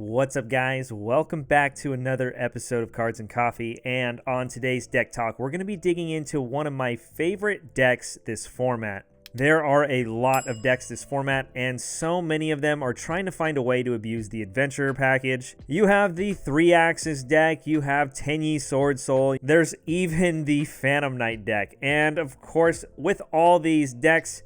What's up, guys? Welcome back to another episode of Cards and Coffee, and on today's deck talk, we're going to be digging into one of my favorite decks this format. There are a lot of decks this format, and so many of them are trying to find a way to abuse the Adventurer package. You have the 3-Axis deck, you have Tenyi Sword Soul, there's even the Phantom Knight deck, and of course, with all these decks,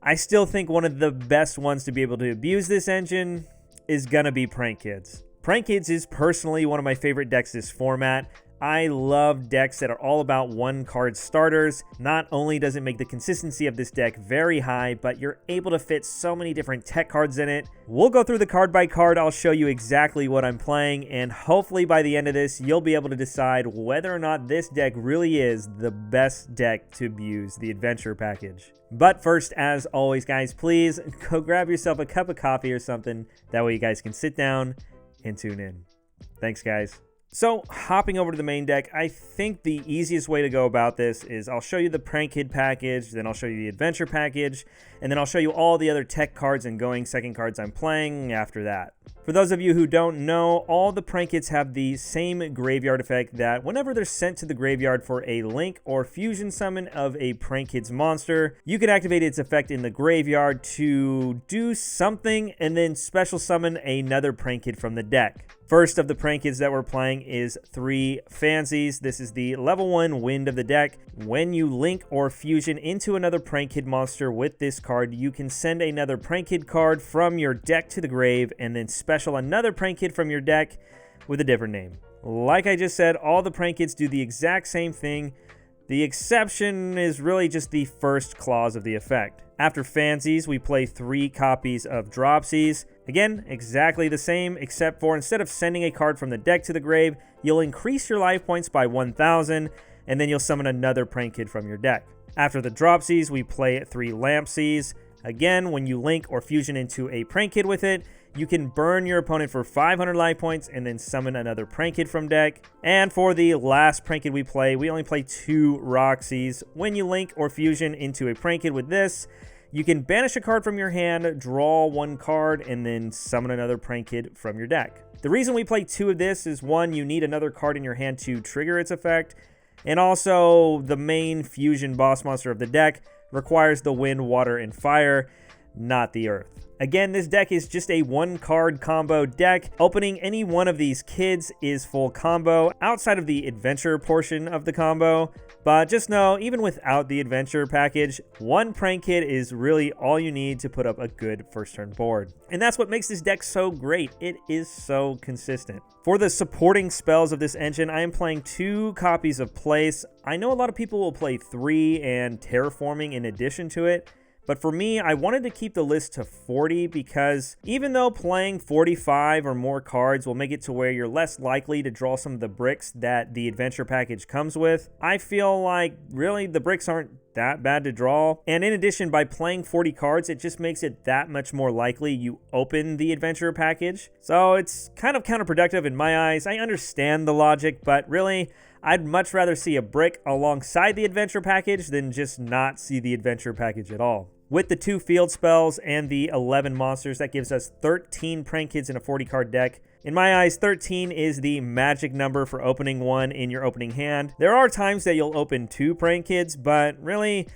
I still think one of the best ones to be able to abuse this engine is gonna be Prank Kids. Prank Kids is personally one of my favorite decks this format. I love decks that are all about one-card starters. Not only does it make the consistency of this deck very high, but you're able to fit so many different tech cards in it. We'll go through the card by card. I'll show you exactly what I'm playing, and hopefully by the end of this, you'll be able to decide whether or not this deck really is the best deck to abuse the Adventure package. But first, as always, guys, please go grab yourself a cup of coffee or something. That way you guys can sit down and tune in. Thanks, guys. So, hopping over to the main deck, I think the easiest way to go about this is I'll show you the Prank Kid package, then I'll show you the Adventure package, and then I'll show you all the other tech cards and going second cards I'm playing after that. For those of you who don't know, all the Prank Kids have the same graveyard effect that whenever they're sent to the graveyard for a link or fusion summon of a Prank Kids monster, you can activate its effect in the graveyard to do something and then special summon another Prank Kid from the deck. First of the Prank Kids that we're playing is 3 Fancies. This is the level 1 Wind of the deck. When you link or fusion into another Prank Kid monster with this card, you can send another Prank Kid card from your deck to the grave and then special another Prank Kid from your deck with a different name. Like I just said, all the Prank Kids do the exact same thing. The exception is really just the first clause of the effect. After Fancies, we play 3 copies of Dropsies. Again, exactly the same, except for instead of sending a card from the deck to the grave, you'll increase your life points by 1,000, and then you'll summon another Prank Kid from your deck. After the Dropsies, we play 3 Lampsies. Again, when you link or fusion into a Prank Kid with it, you can burn your opponent for 500 life points and then summon another Prank Kid from deck. And for the last Prank Kid we only play 2 Roxies. When you link or fusion into a Prank Kid with this, you can banish a card from your hand, draw 1 card, and then summon another Prank Kid from your deck. The reason we play 2 of this is 1, you need another card in your hand to trigger its effect, and also the main fusion boss monster of the deck requires the wind, water, and fire, not the earth. Again, this deck is just a 1-card combo deck. Opening any one of these kids is full combo outside of the adventure portion of the combo. But just know, even without the adventure package, 1 Prank Kid is really all you need to put up a good first turn board. And that's what makes this deck so great. It is so consistent. For the supporting spells of this engine, I am playing 2 copies of Place. I know a lot of people will play 3 and Terraforming in addition to it. But for me, I wanted to keep the list to 40 because even though playing 45 or more cards will make it to where you're less likely to draw some of the bricks that the adventure package comes with, I feel like really the bricks aren't that bad to draw. And in addition, by playing 40 cards, it just makes it that much more likely you open the adventure package. So it's kind of counterproductive in my eyes. I understand the logic, but really, I'd much rather see a brick alongside the adventure package than just not see the adventure package at all. With the 2 field spells and the 11 monsters, that gives us 13 Prank Kids in a 40-card deck. In my eyes, 13 is the magic number for opening 1 in your opening hand. There are times that you'll open 2 Prank Kids, but really,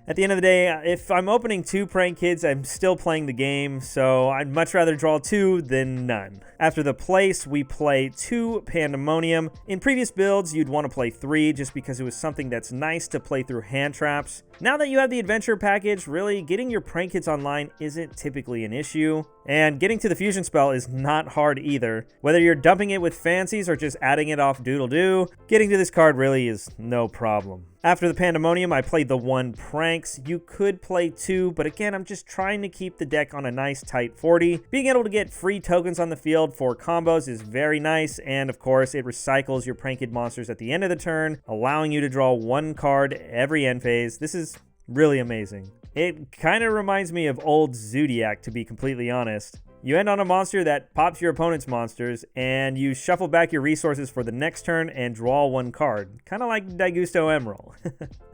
at the end of the day, if I'm opening 2 Prank Kids, I'm still playing the game, so I'd much rather draw 2 than none. After the Place, we play 2 Pandemonium. In previous builds, you'd want to play 3 just because it was something that's nice to play through hand traps. Now that you have the adventure package, really, getting your Prank Kids online isn't typically an issue. And getting to the fusion spell is not hard either. Whether you're dumping it with Fancies or just adding it off doodle-doo, getting to this card really is no problem. After the Pandemonium, I played the 1 Pranks. You could play 2, but again, I'm just trying to keep the deck on a nice tight 40. Being able to get free tokens on the field for combos is very nice, and of course, it recycles your Prank Kid monsters at the end of the turn, allowing you to draw 1 card every end phase. This is really amazing. It kind of reminds me of old Zodiac, to be completely honest. You end on a monster that pops your opponent's monsters, and you shuffle back your resources for the next turn and draw 1 card. Kind of like Daigusto Emerald.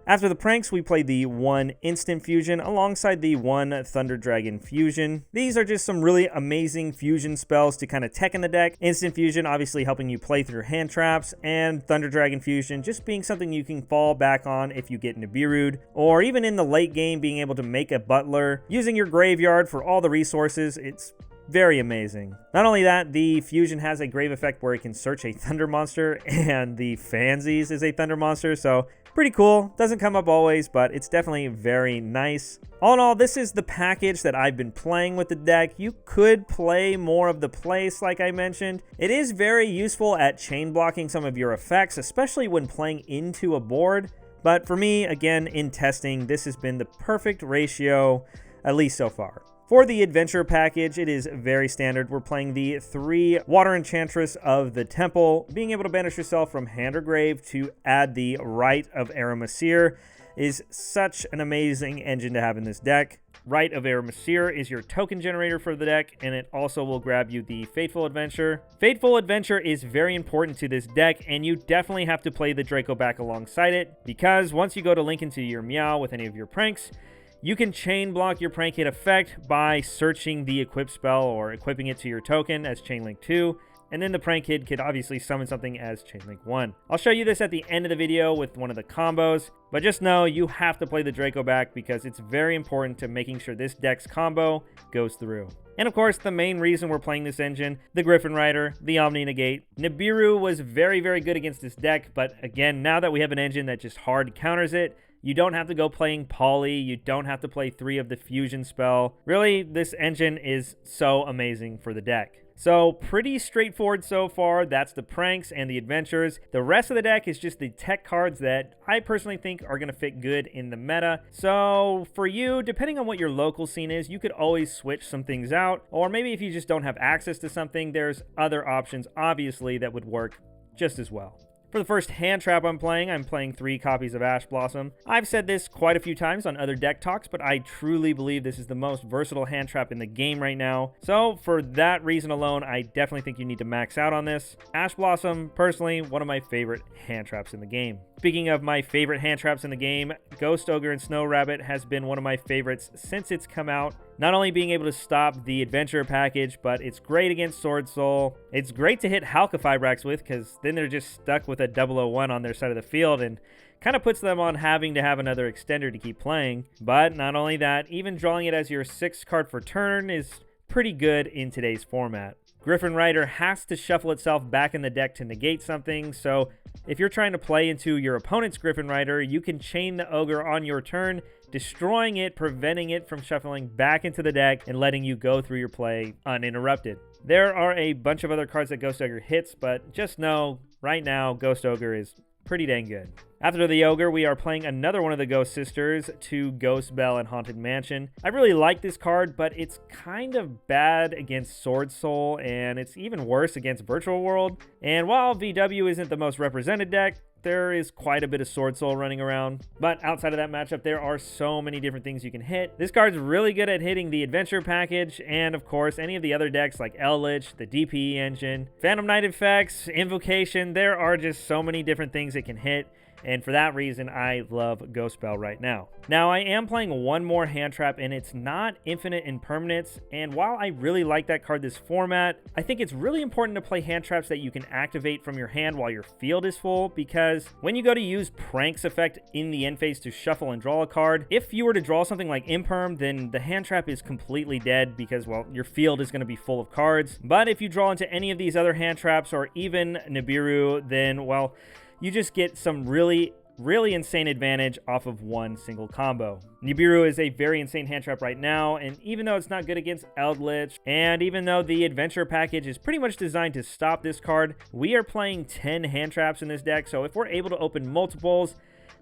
After the pranks, we played the 1 instant fusion alongside the 1 Thunder Dragon fusion. These are just some really amazing fusion spells to kind of tech in the deck. Instant fusion obviously helping you play through hand traps, and Thunder Dragon fusion just being something you can fall back on if you get Nibiru'd, or even in the late game being able to make a butler using your graveyard for all the resources. It's very amazing. Not only that, the fusion has a grave effect where it can search a thunder monster, and the Fansies is a thunder monster, so pretty cool. Doesn't come up always, but it's definitely very nice. All in all, this is the package that I've been playing with the deck. You could play more of the place like I mentioned. It is very useful at chain blocking some of your effects, especially when playing into a board. But for me, again, in testing, this has been the perfect ratio, at least so far. For the adventure package, it is very standard. We're playing the 3 Water Enchantress of the Temple. Being able to banish yourself from hand or grave to add the Rite of Aramesir is such an amazing engine to have in this deck. Rite of Aramesir is your token generator for the deck, and it also will grab you the Fateful Adventure. Fateful Adventure is very important to this deck, and you definitely have to play the Draco back alongside it, because once you go to link into your Meow with any of your pranks, you can chain block your prank hit effect by searching the equip spell or equipping it to your token as chain link 2, and then the prank hit could obviously summon something as chain link 1. I'll show you this at the end of the video with one of the combos, but just know you have to play the Draco back because it's very important to making sure this deck's combo goes through. And of course, the main reason we're playing this engine, the Griffin Rider, the Omni Negate. Nibiru was very, very good against this deck, but again, now that we have an engine that just hard counters it, you don't have to go playing Poly, you don't have to play 3 of the fusion spell. Really, this engine is so amazing for the deck. So pretty straightforward so far. That's the pranks and the adventures. The rest of the deck is just the tech cards that I personally think are going to fit good in the meta. So for you, depending on what your local scene is, you could always switch some things out. Or maybe if you just don't have access to something, there's other options obviously that would work just as well. For the first hand trap I'm playing 3 copies of Ash Blossom. I've said this quite a few times on other deck talks, but I truly believe this is the most versatile hand trap in the game right now. So for that reason alone, I definitely think you need to max out on this. Ash Blossom, personally, one of my favorite hand traps in the game. Speaking of my favorite hand traps in the game, Ghost Ogre and Snow Rabbit has been one of my favorites since it's come out. Not only being able to stop the adventure package, but it's great against Sword Soul. It's great to hit Halqifibrax with, because then they're just stuck with a 001 on their side of the field, and kind of puts them on having to have another extender to keep playing. But not only that, even drawing it as your 6th card for turn is pretty good in today's format. Griffin Rider has to shuffle itself back in the deck to negate something, so if you're trying to play into your opponent's Griffin Rider, you can chain the Ogre on your turn, destroying it, preventing it from shuffling back into the deck, and letting you go through your play uninterrupted. There are a bunch of other cards that Ghost Ogre hits, but just know, right now, Ghost Ogre is pretty dang good. After the Ogre, we are playing another one of the Ghost Sisters, 2 Ghost Bell and Haunted Mansion. I really like this card, but it's kind of bad against Sword Soul, and it's even worse against Virtual World. And while VW isn't the most represented deck, there is quite a bit of Sword Soul running around. But outside of that matchup, there are so many different things you can hit. This card's really good at hitting the adventure package, and of course, any of the other decks like Eldritch, the DPE engine, Phantom Knight effects, Invocation. There are just so many different things it can hit. And for that reason, I love Ghost Bell right now. Now, I am playing one more hand trap, and it's not infinite impermanence. And while I really like that card this format, I think it's really important to play hand traps that you can activate from your hand while your field is full, because when you go to use Prank's effect in the end phase to shuffle and draw a card, if you were to draw something like Imperm, then the hand trap is completely dead because, well, your field is going to be full of cards. But if you draw into any of these other hand traps or even Nibiru, then, well, you just get some really insane advantage off of one single combo. Nibiru is a very insane hand trap right now, and even though it's not good against Eldritch, and even though the adventure package is pretty much designed to stop this card, we are playing 10 hand traps in this deck, so if we're able to open multiples,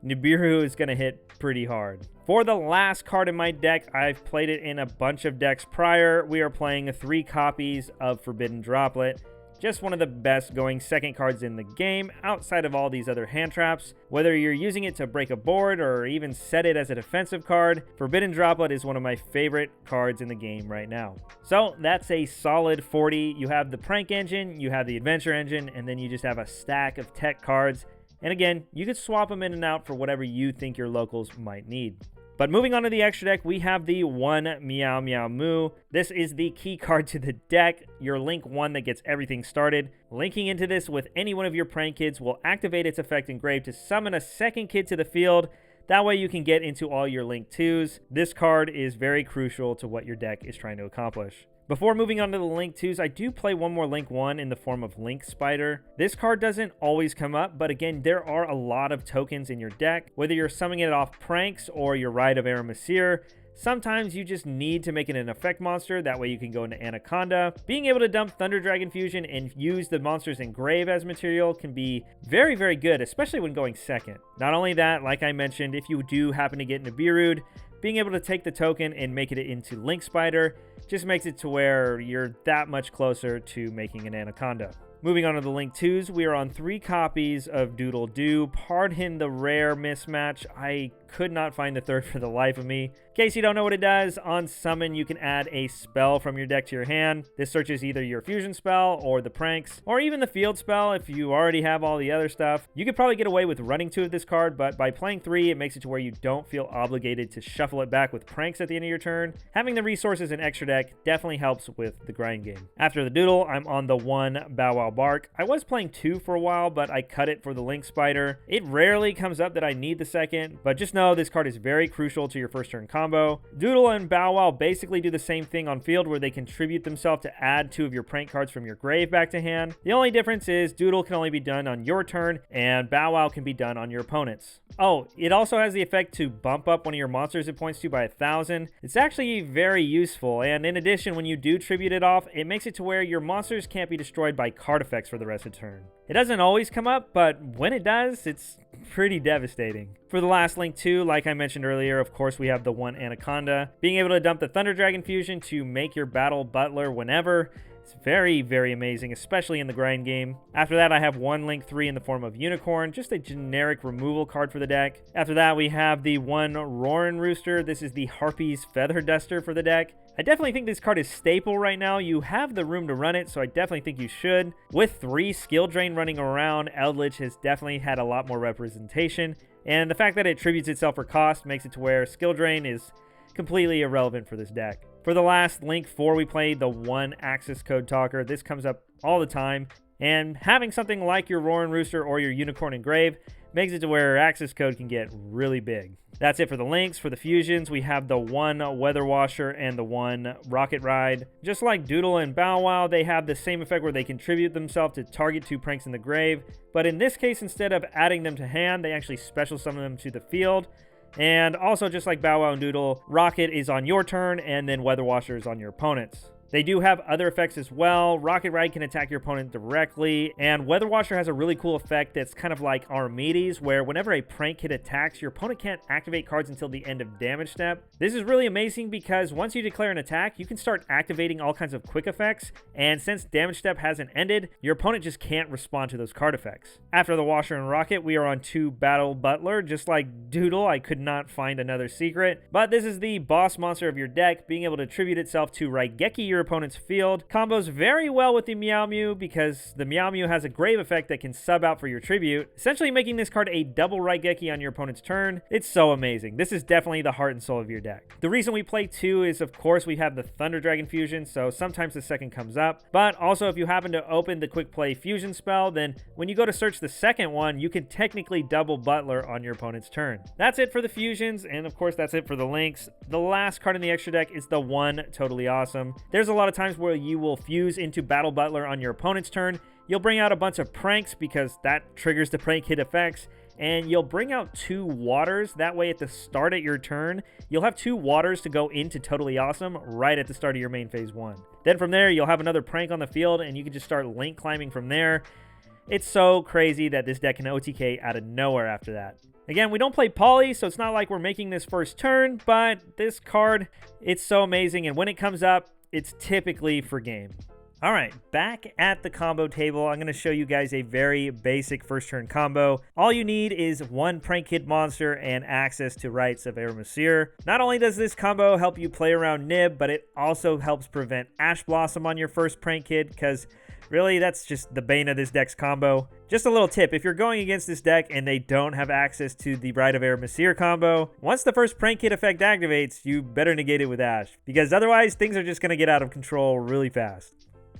Nibiru is going to hit pretty hard. For the last card in my deck, I've played it in a bunch of decks prior. We are playing 3 copies of Forbidden Droplet. Just one of the best going second cards in the game outside of all these other hand traps. Whether you're using it to break a board or even set it as a defensive card, Forbidden Droplet is one of my favorite cards in the game right now. So that's a solid 40. You have the prank engine, you have the adventure engine, and then you just have a stack of tech cards. And again, you could swap them in and out for whatever you think your locals might need. But moving on to the extra deck, we have the 1 Meow Meow Moo. This is the key card to the deck, your Link 1 that gets everything started. Linking into this with any one of your prank kids will activate its effect engraved to summon a second kid to the field. That way you can get into all your Link 2s. This card is very crucial to what your deck is trying to accomplish. Before moving on to the Link 2s, I do play one more Link 1 in the form of Link Spider. This card doesn't always come up, but again, there are a lot of tokens in your deck. Whether you're summoning it off pranks or your Rite of Aramesir, sometimes you just need to make it an effect monster, that way you can go into Anaconda. Being able to dump Thunder Dragon Fusion and use the monsters in Grave as material can be very, very good, especially when going second. Not only that, like I mentioned, if you do happen to get into Birud, being able to take the token and make it into Link Spider just makes it to where you're that much closer to making an Anaconda. Moving on to the Link 2s, we are on 3 copies of Doodle Doo. Pardon the rare mismatch. I could not find the third for the life of me. In case you don't know what it does, on summon you can add a spell from your deck to your hand. This searches either your fusion spell or the pranks, or even the field spell if you already have all the other stuff. You could probably get away with running 2 of this card, but by playing 3, it makes it to where you don't feel obligated to shuffle it back with pranks at the end of your turn. Having the resources in extra deck definitely helps with the grind game. After the Doodle, I'm on the 1 Bow Wow Bark. I was playing 2 for a while, but I cut it for the Link Spider. It rarely comes up that I need the second, but just know this card is very crucial to your first turn combo. Doodle and Bow Wow basically do the same thing on field, where they contribute themselves to add 2 of your prank cards from your grave back to hand. The only difference is Doodle can only be done on your turn, and Bow Wow can be done on your opponent's. Oh, it also has the effect to bump up one of your monsters it points to by 1,000. It's actually very useful, and in addition, when you do tribute it off, it makes it to where your monsters can't be destroyed by card effects for the rest of the turn. It doesn't always come up, but when it does, it's pretty devastating. For the last Link 2, like I mentioned earlier, of course we have the 1 Anaconda. Being able to dump the Thunder Dragon Fusion to make your Battle Butler whenever, it's very, very amazing, especially in the grind game. After that, I have 1 Link 3 in the form of Unicorn, just a generic removal card for the deck. After that, we have the 1 Roarin' Rooster. This is the Harpy's Feather Duster for the deck. I definitely think this card is staple right now. You have the room to run it, so I definitely think you should. With 3 Skill Drain running around, Eldritch has definitely had a lot more representation. And the fact that it tributes itself for cost makes it to where Skill Drain is completely irrelevant for this deck. For the last Link 4, we played the 1 Access Code Talker. This comes up all the time, and having something like your Roaring Rooster or your Unicorn Engrave makes it to where access code can get really big. That's it for the links. For the fusions, we have the 1 Weather Washer and the 1 Rocket Ride. Just like Doodle and Bow Wow, they have the same effect where they contribute themselves to target 2 pranks in the grave, but in this case, instead of adding them to hand, they actually special summon them to the field. And also, just like Bow Wow and Doodle, Rocket is on your turn, and then Weather Washer is on your opponent's. They do have other effects as well. Rocket Ride can attack your opponent directly, and Weather Washer has a really cool effect that's kind of like Armides, where whenever a prank hit attacks, your opponent can't activate cards until the end of damage step. This is really amazing because once you declare an attack, you can start activating all kinds of quick effects, and since damage step hasn't ended, your opponent just can't respond to those card effects. After the Washer and Rocket, we are on 2 Battle Butler. Just like Doodle, I could not find another secret, but this is the boss monster of your deck, being able to attribute itself to Raigeki, your opponent's field. Combos very well with the Meow Mew because the Meow Mew has a grave effect that can sub out for your tribute, essentially making this card a double Raigeki on your opponent's turn. It's so amazing. This is definitely the heart and soul of your deck. The reason we play 2 is, of course, we have the Thunder Dragon Fusion, so sometimes the second comes up, but also if you happen to open the Quick Play Fusion spell, then when you go to search the second one, you can technically double Butler on your opponent's turn. That's it for the fusions, and of course that's it for the links. The last card in the extra deck is the 1 Totally Awesome. There's a lot of times where you will fuse into Battle Butler on your opponent's turn. You'll bring out a bunch of pranks because that triggers the prank hit effects, and you'll bring out 2 waters. That way at the start of your turn, you'll have 2 waters to go into Totally Awesome right at the start of your main phase 1. Then from there, you'll have another prank on the field, and you can just start link climbing from there. It's so crazy that this deck can OTK out of nowhere after that. Again, we don't play Poly, so it's not like we're making this first turn, but this card, it's so amazing, and when it comes up, it's typically for game. All right, back at the combo table, I'm going to show you guys a very basic first turn combo. All you need is 1 Prank Kid monster and access to Rites of Aramesir. Not only does this combo help you play around Nib, but it also helps prevent Ash Blossom on your first Prank Kid, because really, that's just the bane of this deck's combo. Just a little tip, if you're going against this deck and they don't have access to the Rite of Aramesir combo, once the first Prank Kid effect activates, you better negate it with Ash, because otherwise things are just going to get out of control really fast.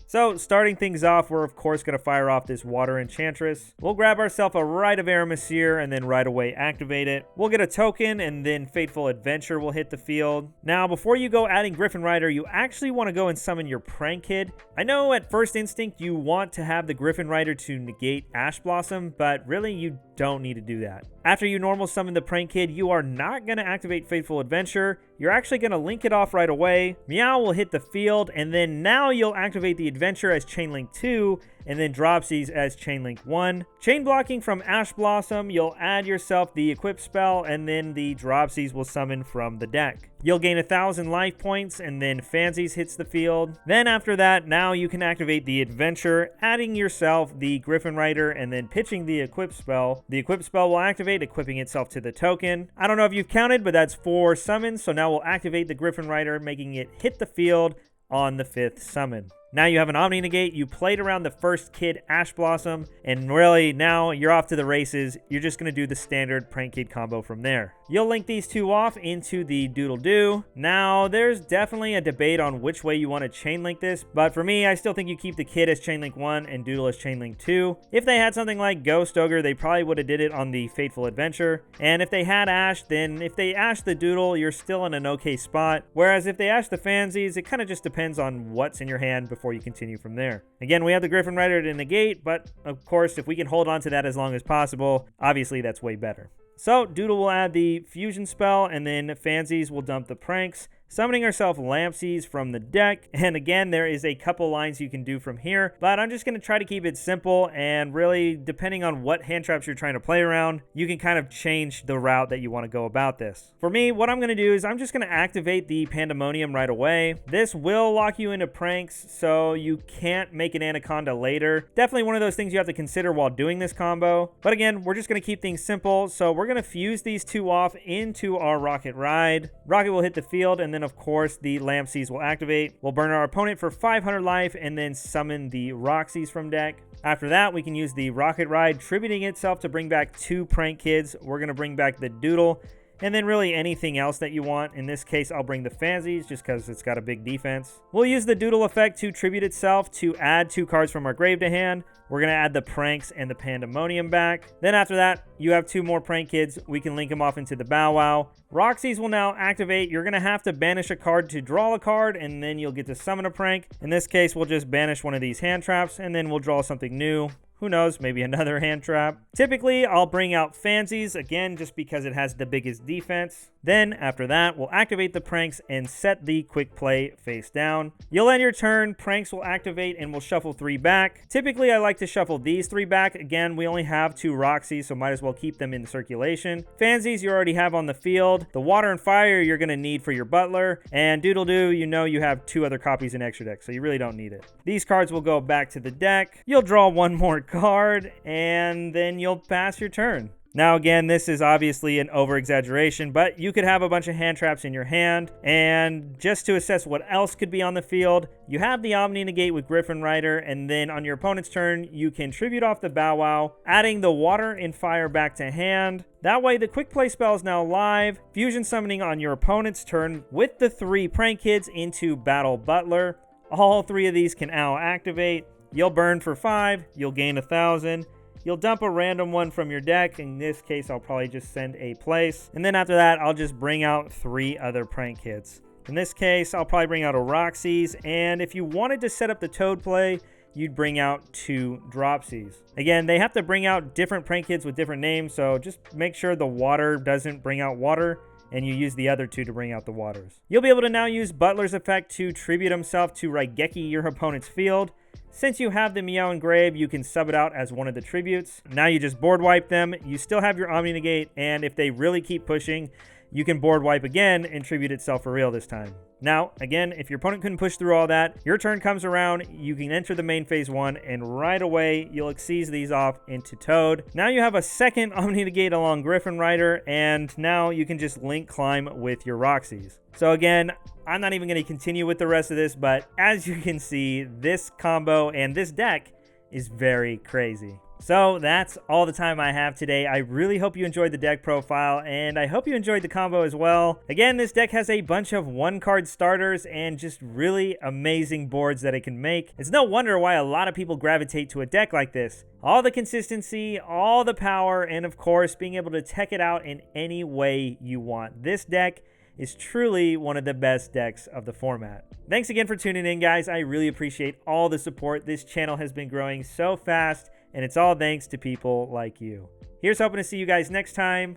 So, starting things off, we're of course going to fire off this Water Enchantress. We'll grab ourselves a Rite of Aramesir and then right away activate it. We'll get a token and then Fateful Adventure will hit the field. Now, before you go adding Griffin Rider, you actually want to go and summon your Prank Kid. I know at first instinct you want to have the Griffin Rider to negate Ash Blossom, but really you don't need to do that. After you normal summon the Prank Kid, you are not going to activate Fateful Adventure. You're actually going to link it off right away. Meow will hit the field, and then now you'll activate the Adventure as Chainlink 2, and then Dropsies as Chainlink 1. Chain blocking from Ash Blossom, you'll add yourself the Equip spell, and then the Dropsies will summon from the deck. You'll gain 1,000 life points, and then Fansies hits the field. Then after that, now you can activate the Adventure, adding yourself the Griffin Rider, and then pitching the Equip spell. The Equip spell will activate, equipping itself to the token. I don't know if you've counted, but that's 4 summons, so now we'll activate the Griffin Rider, making it hit the field on the 5th summon. Now you have an Omni Negate, you played around the first kid Ash Blossom, and really now you're off to the races. You're just going to do the standard Prank Kid combo from there. You'll link these two off into the Doodle Doo. Now there's definitely a debate on which way you want to chain link this, but for me I still think you keep the kid as Chainlink 1 and Doodle as Chainlink 2. If they had something like Ghost Ogre, they probably would have did it on the Fateful Adventure, and if they had Ash, then if they Ash the Doodle, you're still in an okay spot, whereas if they Ash the Fansies, it kind of just depends on what's in your hand before you continue from there. Again, we have the Griffin Rider to negate, but of course, if we can hold on to that as long as possible, obviously that's way better. So, Doodle will add the Fusion spell, and then Fansies will dump the Pranks, summoning ourselves Lampsies from the deck. And again, there is a couple lines you can do from here, but I'm just going to try to keep it simple, and really, depending on what hand traps you're trying to play around, you can kind of change the route that you want to go about this. For me, what I'm going to do is I'm just going to activate the Pandemonium right away. This will lock you into Pranks, so you can't make an Anaconda later. Definitely one of those things you have to consider while doing this combo. But again, we're just going to keep things simple, so we're going to fuse these two off into our Rocket Ride. Rocket will hit the field, and then of course the Lampsies will activate. We'll burn our opponent for 500 life and then summon the Roxies from deck. After that, we can use the Rocket Ride, tributing itself to bring back 2 Prank Kids. We're going to bring back the Doodle, and then really anything else that you want. In this case, I'll bring the Fansies just because it's got a big defense. We'll use the Doodle effect to tribute itself to add 2 cards from our grave to hand. We're going to add the Pranks and the Pandemonium back. Then after that, you have 2 more Prank Kids. We can link them off into the Bow Wow. Roxies will now activate. You're going to have to banish a card to draw a card, and then you'll get to summon a Prank. In this case, we'll just banish one of these hand traps, and then we'll draw something new. Who knows, maybe another hand trap. Typically, I'll bring out Fansies, again, just because it has the biggest defense. Then, after that, we'll activate the Pranks and set the Quick Play face down. You'll end your turn, Pranks will activate, and we'll shuffle 3 back. Typically, I like to shuffle these 3 back. Again, we only have 2 Roxies, so might as well keep them in circulation. Fansies you already have on the field. The Water and Fire you're going to need for your Butler. And Doodle Doo, you know you have 2 other copies in extra deck, so you really don't need it. These cards will go back to the deck. You'll draw 1 more card, and then you'll pass your turn. Now again, this is obviously an over-exaggeration, but you could have a bunch of hand traps in your hand, and just to assess what else could be on the field, you have the Omni Negate with Griffin Rider, and then on your opponent's turn, you can tribute off the Bow Wow, adding the Water and Fire back to hand. That way, the Quick Play spell is now live, fusion summoning on your opponent's turn with the 3 Prank Kids into Battle Butler. All 3 of these can now activate. You'll burn for 5, you'll gain 1,000. You'll dump a random one from your deck. In this case, I'll probably just send a place. And then after that, I'll just bring out 3 other Prank Kids. In this case, I'll probably bring out a Roxies. And if you wanted to set up the Toad play, you'd bring out 2 Dropsies. Again, they have to bring out different Prank Kids with different names, so just make sure the Water doesn't bring out Water, and you use the other 2 to bring out the Waters. You'll be able to now use Butler's effect to tribute himself to Raigeki, your opponent's field. Since you have the Meow Engrave, you can sub it out as one of the tributes. Now you just board wipe them. You still have your Omni Negate, and if they really keep pushing, you can board wipe again and tribute itself for real this time. Now, again, if your opponent couldn't push through all that, your turn comes around, you can enter the main phase 1, and right away, you'll Xyz these off into Toad. Now you have a second Omni Negate along Griffin Rider, and now you can just link climb with your Roxys. So again, I'm not even going to continue with the rest of this, but as you can see, this combo and this deck is very crazy. So that's all the time I have today. I really hope you enjoyed the deck profile, and I hope you enjoyed the combo as well. Again, this deck has a bunch of one-card starters and just really amazing boards that it can make. It's no wonder why a lot of people gravitate to a deck like this. All the consistency, all the power, and of course, being able to tech it out in any way you want. This deck is truly one of the best decks of the format. Thanks again for tuning in, guys. I really appreciate all the support. This channel has been growing so fast, and it's all thanks to people like you. Here's hoping to see you guys next time.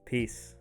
Peace.